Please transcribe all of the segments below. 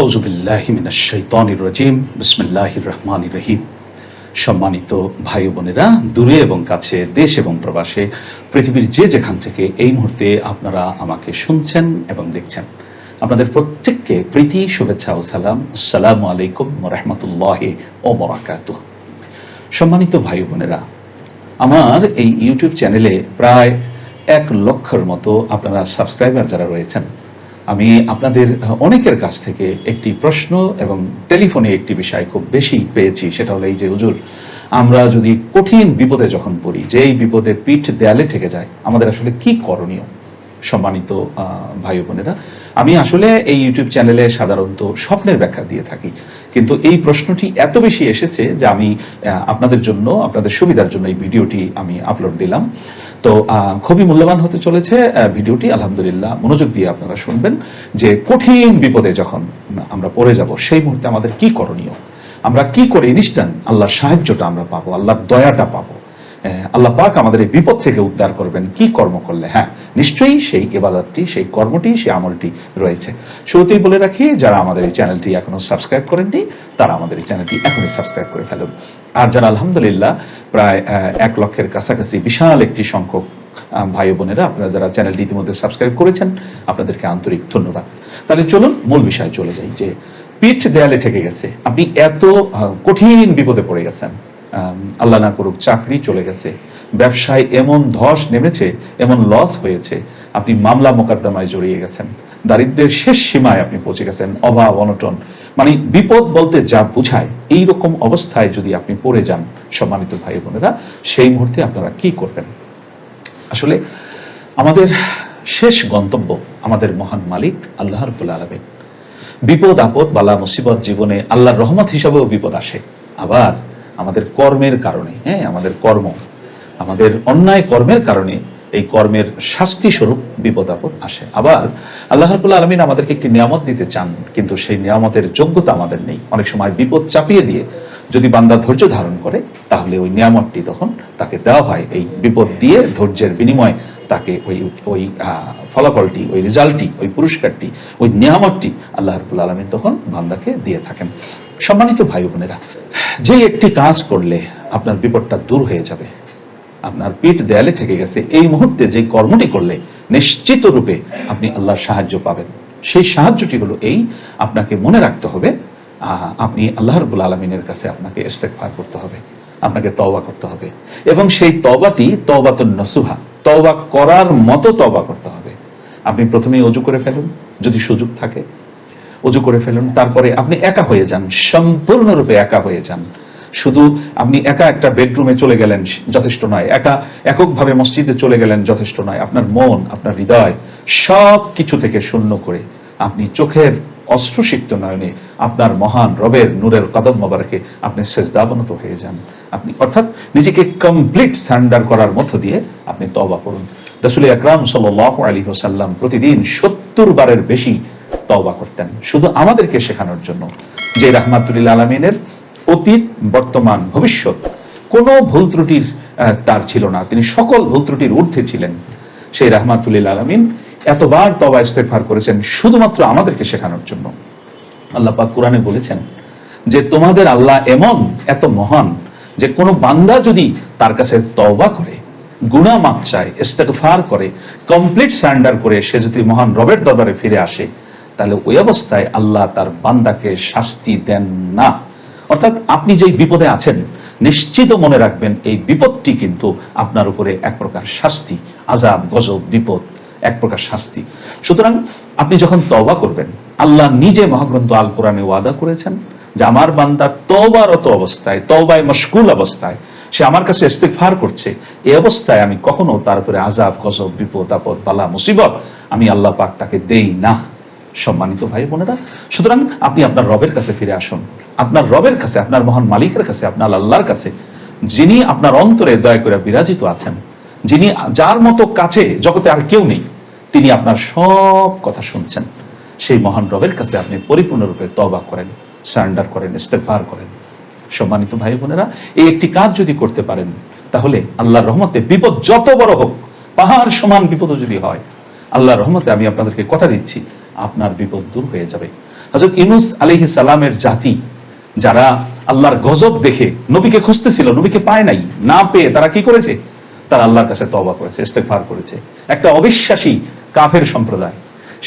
আউযু বিল্লাহি মিনাশ শাইতানির রাজিম বিসমিল্লাহির রহমানির রহিম। সম্মানিত ভাই বোনেরা, দূরে এবং কাছে, দেশ এবং প্রবাসে, পৃথিবীর যে যেখান থেকে এই মুহূর্তে আপনারা আমাকে শুনছেন এবং দেখছেন, আপনাদের প্রত্যেককে প্রীতি, শুভেচ্ছা ও সালাম। আসসালামু আলাইকুম ওয়া রাহমাতুল্লাহি ওয়া বারাকাতুহু। সম্মানিত ভাই বোনেরা, আমার এই ইউটিউব চ্যানেলে প্রায় 1 লক্ষের মতো আপনারা সাবস্ক্রাইবার যারা রয়েছেন, আমি আপনাদের অনেকের কাছ থেকে একটি প্রশ্ন এবং টেলিফোনে একটি বিষয় খুব বেশি পেয়েছি। সেটা হলো এই যে, হুজুর, আমরা যদি কঠিন বিপদে যখন পড়ি, যেই বিপদে পিঠ দেয়ালে ঠেকে যায়, আমাদের আসলে কি করণীয়? সম্মানিত ভাই বোনেরা, আমি আসলে এই ইউটিউব চ্যানেলে সাধারণত স্বপ্নের ব্যাখ্যা দিয়ে থাকি, কিন্তু এই প্রশ্নটি এত বেশি এসেছে যে আমি আপনাদের জন্য, আপনাদের সুবিধার জন্য এই ভিডিওটি আমি আপলোড দিলাম। তো খুবই মূল্যবান হতে চলেছে ভিডিওটি। আলহামদুলিল্লাহ, মনোযোগ দিয়ে আপনারা শুনবেন যে কঠিন বিপদে যখন আমরা পড়ে যাব, সেই মুহূর্তে আমাদের কি করণীয়, আমরা কি করে ইনস্ট্যান্ট আল্লাহর সাহায্যটা আমরা পাবো, আল্লাহর দয়াটা পাবো, আল্লাহ পাক আমাদের এই বিপদ থেকে উদ্ধার করবেন কি কর্ম করলে। হ্যাঁ, নিশ্চয়ই সেই ইবাদতটি, সেই কর্মটি, সেই আমলটি রয়েছে। শুরুতেই বলে রাখি, যারা আমাদের এই চ্যানেলটি এখনো সাবস্ক্রাইব করেননি, তারা আমাদের এই চ্যানেলটি এখনই সাবস্ক্রাইব করে ফেলুন। আর যারা আলহামদুলিল্লাহ প্রায় 1 লক্ষের কাছাকাছি বিশাল একটি সংখ্যক ভাই বোনেরা, আপনারা যারা চ্যানেলটি ইতিমধ্যে সাবস্ক্রাইব করেছেন, আপনাদেরকে আন্তরিক ধন্যবাদ। তাহলে চলুন মূল বিষয়ে চলে যাই। যে পিঠ দেয়ালে ঠেকে গেছে, আপনি এত কঠিন বিপদে পড়ে গেছেন, আল্লাহ না করুক চাকরি চলে গেছে, ব্যবসায় এমন ধস নেমেছে, এমন লস হয়েছে, আপনি মামলা মোকদ্দমায় জড়িয়ে গেছেন, দারিদ্র্যের শেষ সীমায় আপনি পৌঁছে গেছেন, অভাব অনটন, মানে বিপদ বলতে যা বুঝায়, এই রকম অবস্থায় যদি আপনি পড়ে যান, সম্মানিত ভাই বোনেরা, সেই মুহূর্তে আপনারা কি করবেন? আসলে আমাদের শেষ গন্তব্য আমাদের মহান মালিক আল্লাহ রাব্বুল আলামিন। বিপদ আপদ, বালা মুসিবত জীবনে আল্লাহর রহমত হিসাবেও বিপদ আসে, আবার আমাদের কর্মের কারণে, আমাদের কর্ম, আমাদের অন্যায় কর্মের কারণে এই কর্মের শাস্তি স্বরূপ বিপদ আপদ আসে। আবার আল্লাহ রাব্বুল আলামিন আমাদেরকে একটি নিয়ামত দিতে চান, কিন্তু সেই নিয়ামতের যোগ্যতা আমাদের নেই। অনেক সময় বিপদ চাপিয়ে দিয়ে যদি বান্দা ধৈর্য ধারণ করে, তাহলে ওই নিয়ামতটি তখন তাকে দেওয়া হয়। এই বিপদ দিয়ে ধৈর্যের বিনিময়ে তাকে ওই ফলাফলটি, ওই রেজাল্টটি, ওই পুরস্কারটি, ওই নিয়ামতটি আল্লাহ রাব্বুল আলামিন তখন বান্দাকে দিয়ে থাকেন। সম্মানিত ভাই বোনেরা, যে একটি কাজ করলে আপনার বিপদটা দূর হয়ে যাবে, আপনার পিঠ দেয়ালে ঠেকে গেছে, এই মুহূর্তে যে কর্মটি করলে নিশ্চিত রূপে আপনি আল্লাহর সাহায্য পাবেন, সেই সাহায্যটি হলো এই, আপনাকে মনে রাখতে হবে আপনি আল্লাহ রাব্বুল আলামিনের কাছে আপনাকে ইস্তেগফার করতে হবে, আপনাকে তওবা করতে হবে, এবং সেই তওবাটি তওবাতুন নসুহা, তওবা করার মতো তওবা করতে হবে। আপনি প্রথমেই ওযু করে ফেলুন, যদি সুযোগ থাকে ওযু করে ফেলুন, তারপরে আপনি একা হয়ে যান, সম্পূর্ণরূপে একা হয়ে যান। শুধু আপনি একা একটা বেডরুমে চলে গেলেন যথেষ্ট নয়, এককভাবে মসজিদে চলে গেলেন যথেষ্ট নয়। আপনার মন, আপনার হৃদয় সব কিছু থেকে শূন্য করে আপনি চোখের অশ্রুসিক্ত নয়নে আপনার মহান রবের নূরের কদম মোবারকে আপনি সেজদাবনত হয়ে যান। আপনি অর্থাৎ নিজেকে কমপ্লিট সারেন্ডার করার মধ্য দিয়ে আপনি তওবা করুন। রাসূল আকরাম সাল্লাল্লাহু আলাইহি ওয়াসাল্লাম প্রতিদিন 70 বারের বেশি তওবা করতেন, শুধু আমাদেরকে শেখানোর জন্য যে রাহমাতুল লিল আলামিনের অতীত, বর্তমান, ভবিষ্যৎ কোনো ভুল ত্রুটির তার ছিল না, তিনি সকল ভুল ত্রুটির ঊর্ধ্বে ছিলেন। সেই রাহমাতুল লিল আলামিন এতবার তওবা ইস্তেগফার করেছেন শুধুমাত্র আমাদেরকে শেখানোর জন্য। আল্লাহ পাক কোরআনে বলেছেন যে তোমাদের আল্লাহ এমন এত মহান যে কোনো বান্দা যদি তার কাছে তওবা করে, গুনাহ মাফ চায়, ইস্তেগফার করে, কমপ্লিট সারেন্ডার করে সে যদি মহান রবের দরবারে ফিরে আসে, তাহলে ওই অবস্থায় আল্লাহ তার বান্দাকে শাস্তি দেন না। অর্থাৎ আপনি যেই বিপদে আছেন, নিশ্চিত মনে রাখবেন এই বিপদটি কিন্তু আপনার উপরে এক প্রকার শাস্তি, আযাব, গজব, বিপদ, এক প্রকার শাস্তি। সুতরাং আপনি যখন তওবা করবেন, আল্লাহ নিজে মহাগ্রন্থ আল কোরআনে ওয়াদা করেছেন যে আমার বান্দা তওবারত অবস্থায়, তওবায় মশগুল অবস্থায় সে আমার কাছে ইস্তেগফার করছে, এই অবস্থায় আমি কখনো তার উপরে আযাব, গজব, বিপদ আপদ, বালা মুসিবত আমি আল্লাহ পাক তাকে দেই না। সম্মানিত ভাই বোনেরা, সুতরাং আপনি আপনার রবের কাছে ফিরে আসুন, আপনার রবের কাছে, আপনার মহান মালিকের কাছে, আপনার আল্লাহর কাছে, যিনি আপনার অন্তরে দয়া করে বিরাজিত আছেন, যিনি, যার মতো কাছে জগতে আর কেউ নেই, তিনি আপনার সব কথা শুনছেন। সেই মহান রবের কাছে আপনি পরিপূর্ণরূপে তওবা করেন, সারেন্ডার করেন, ইস্তেগফার করেন। সম্মানিত ভাই বোনেরা, এই একটি কাজ যদি করতে পারেন, তাহলে আল্লাহর রহমতে বিপদ যত বড় হোক, পাহাড় সমান বিপদও যদি হয়, আল্লাহর রহমতে আমি আপনাদেরকে কথা দিচ্ছি, আপনার বিপদ দূর হয়ে যাবে। হযরত ইউনূস আলাইহিস সালামের জাতি যারা আল্লাহর গজব দেখে নবীকে খুঁজতেছিল, নবীকে পায় নাই, না পেয়ে তারা কি করেছে? তারা আল্লাহর কাছে তওবা করেছে, ইস্তেগফার করেছে। একটা অবিশ্বাসী কাফের সম্প্রদায়,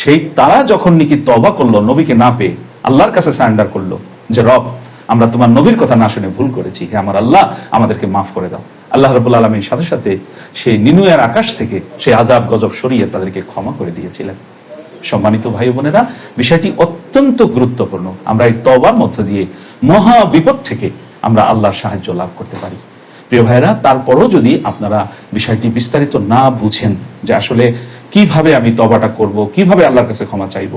সেই তারা যখন নাকি তওবা করলো নবীকে না পেয়ে, আল্লাহর কাছে সারেন্ডার করলো যে রব, আমরা তোমার নবীর কথা না শুনে ভুল করেছি, হে আমার আল্লাহ আমাদেরকে মাফ করে দাও। আল্লাহ রাব্বুল আলামিন সাথে সাথে সেই নিনুয়ের আকাশ থেকে সেই আযাব গজব সরিয়ে তাদেরকে ক্ষমা করে দিয়েছিলেন। সম্মানিত ভাই বোনেরা, বিষয়টি অত্যন্ত গুরুত্বপূর্ণ। আমরা এই তওবার মধ্য দিয়ে মহা বিপদ থেকে আমরা আল্লাহর সাহায্য লাভ করতে পারি। প্রিয় ভাইরা, তারপরও যদি আপনারা বিষয়টি বিস্তারিত না বুঝেন যে আসলে কিভাবে আমি তওবাটা করব, কিভাবে আল্লাহর কাছে ক্ষমা চাইব,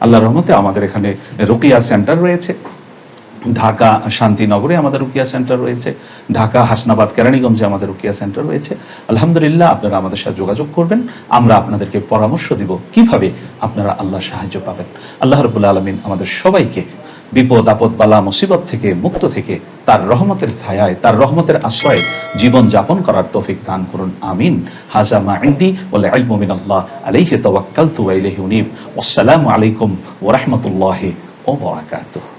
আল্লাহর রহমতে আমাদের এখানে রুকিয়া সেন্টার রয়েছে। ঢাকা শান্তিনগরে আমাদের রুকিয়া সেন্টার রয়েছে, ঢাকা হাসনাবাদ কেরানীগঞ্জে আমাদের রুকিয়া সেন্টার রয়েছে। আলহামদুলিল্লাহ, আপনারা আমাদের সাথে যোগাযোগ করবেন, আমরা আপনাদেরকে পরামর্শ দিব কিভাবে আপনারা আল্লাহর সাহায্য পাবেন। আল্লাহ রাব্বুল আলামিন আমাদের সবাইকে বিপদ আপদ বালা মুসিবত থেকে মুক্ত থেকে তার রহমতের ছায়ায়, তার রহমতের আশ্রয়ে জীবন যাপন করার তৌফিক দান করুন, আমিন। হাজা মা ইনদি ওয়াল ইলমু মিনাল্লাহ আলাইহি তাওয়াক্কালতু ওয়া ইলাইহি উনীব। আসসালামু আলাইকুম ওয়া রাহমাতুল্লাহি ওয়া বারাকাতুহু।